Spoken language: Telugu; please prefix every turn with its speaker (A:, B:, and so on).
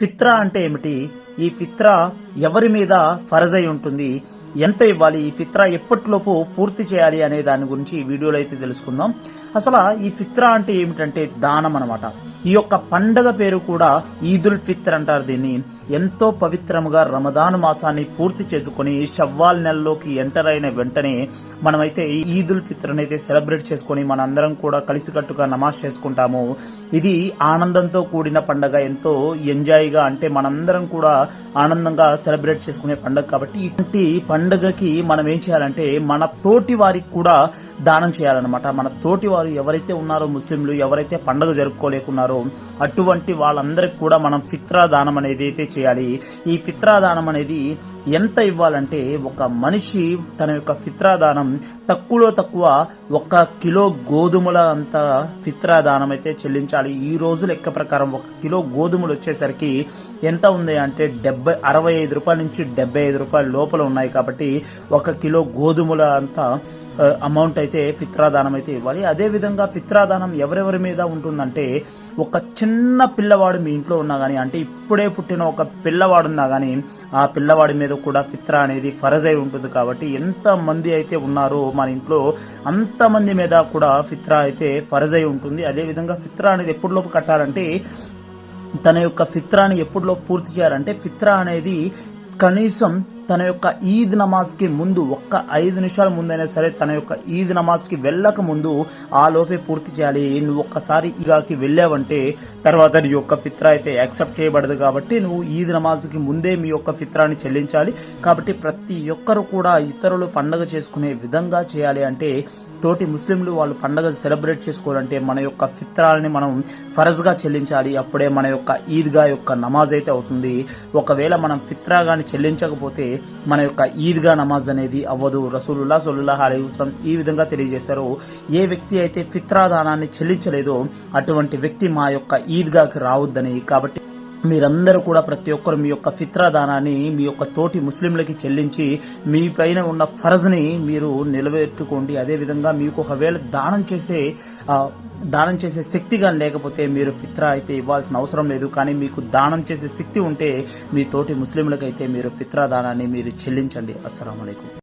A: ఫిత్రా అంటే ఏమిటి? ఈ ఫిత్రా ఎవరి మీద ఫరజ్ అయి ఉంటుంది? ఎంత ఇవ్వాలి? ఈ ఫిత్రా ఎప్పటిలోపు పూర్తి చేయాలి అనే దాని గురించి ఈ వీడియోలో అయితే తెలుసుకుందాం. అసలు ఈ ఫిత్రా అంటే ఏమిటంటే దానం అనమాట. ఈ యొక్క పండగ పేరు కూడా ఈదుల్ ఫిత్ర్ అంటారు. దీన్ని ఎంతో పవిత్రముగా రమదాను మాసాన్ని పూర్తి చేసుకుని షవ్వాల్ నెలలోకి ఎంటర్ అయిన వెంటనే మనమైతే ఈదుల్ ఫిత్ర్ అయితే సెలబ్రేట్ చేసుకుని మనందరం కూడా కలిసికట్టుగా నమాజ్ చేసుకుంటాము. ఇది ఆనందంతో కూడిన పండగ, ఎంతో ఎంజాయ్ గా, అంటే మనందరం కూడా ఆనందంగా సెలబ్రేట్ చేసుకునే పండగ. కాబట్టి ఇటువంటి పండగకి మనం ఏం చేయాలంటే మన తోటి వారికి కూడా దానం చేయాలన్నమాట. మన తోటి వారు ఎవరైతే ఉన్నారో, ముస్లింలు ఎవరైతే పండుగ జరుపుకోలేకున్నారో అటువంటి వాళ్ళందరికి కూడా మనం ఫిత్రా దానం అనేది అయితే చేయాలి. ఈ ఫిత్రా దానం అనేది ఎంత ఇవ్వాలంటే ఒక మనిషి తన యొక్క ఫిత్రా దానం తక్కువలో తక్కువ 1 కిలో గోధుమల అంత ఫిత్రా దానం అయితే చెల్లించాలి. ఈ రోజు లెక్క ప్రకారం 1 కిలో గోధుమలు వచ్చేసరికి ఎంత ఉంది అంటే 65 రూపాయల నుంచి 75 రూపాయల లోపల ఉన్నాయి. కాబట్టి 1 కిలో గోధుమల అంత అమౌంట్ అయితే ఫిత్రా దానం అయితే ఇవ్వాలి. అదే విధంగా ఫిత్రా దానం ఎవరెవరి మీద ఉంటుందంటే, ఒక చిన్న పిల్లవాడు మీ ఇంట్లో ఉన్నా గానీ, అంటే ఇప్పుడే పుట్టిన ఒక పిల్లవాడు ఉన్నా గానీ ఆ పిల్లవాడి మీద కూడా ఫిత్రా అనేది ఫరజ్ అయి ఉంటుంది. కాబట్టి ఎంత మంది అయితే ఉన్నారో మన ఇంట్లో అంతమంది మీద కూడా ఫిత్రా అయితే ఫరజ్ అయి ఉంటుంది. అదే విధంగా ఫిత్రా అనేది ఎప్పటిలోపు కట్టాలంటే, తన యొక్క ఫిత్రాని ఎప్పటిలోపు పూర్తి చేయాలంటే, ఫిత్రా అనేది కనీసం తన యొక్క ఈద్ నమాజ్ కి ముందు 5 నిమిషాల ముందైనా సరే, తన యొక్క ఈద్ నమాజ్ కి వెళ్ళక ముందు ఆ లోపే పూర్తి చేయాలి. నువ్వు ఒక్కసారి ఈగాకి వెళ్ళావంటే తర్వాత నీ యొక్క ఫిత్రా అయితే యాక్సెప్ట్ చేయబడదు. కాబట్టి నువ్వు ఈద్ నమాజ్ కి ముందే మీ యొక్క ఫిత్రాని చెల్లించాలి. కాబట్టి ప్రతి ఒక్కరు కూడా ఇతరులు పండగ చేసుకునే విధంగా చేయాలి. అంటే తోటి ముస్లింలు వాళ్ళు పండగ సెలబ్రేట్ చేసుకోవాలంటే మన యొక్క ఫిత్రాలని మనం ఫరజ్ గా చెల్లించాలి. అప్పుడే మన యొక్క ఈద్గా యొక్క నమాజ్ అయితే అవుతుంది. ఒకవేళ మనం ఫిత్రా గాని చెల్లించకపోతే మన యొక్క ఈద్గా నమాజ్ అనేది అవ్వదు. రసూలుల్లాహ్ సల్లల్లాహు అలైహి వసల్లం ఈ విధంగా తెలియజేశారు. ఏ వ్యక్తి అయితే ఫిత్రా దానాన్ని చెల్లించలేదో అటువంటి వ్యక్తి మా యొక్క ఈద్గాకి రావద్దని. కాబట్టి మీరందరూ కూడా ప్రతి ఒక్కరు మీ యొక్క ఫిత్రా దానాన్ని మీ యొక్క తోటి ముస్లింలకి చెల్లించి మీ పైన ఉన్న ఫరజ్ని మీరు నిలబెట్టుకోండి. అదేవిధంగా మీకు ఒకవేళ దానం చేసే శక్తి కానీ లేకపోతే మీరు ఫిత్రా అయితే ఇవ్వాల్సిన అవసరం లేదు. కానీ మీకు దానం చేసే శక్తి ఉంటే మీ తోటి ముస్లింలకైతే మీరు ఫిత్రా దానాన్ని మీరు చెల్లించండి. అస్సలాము అలైకుం.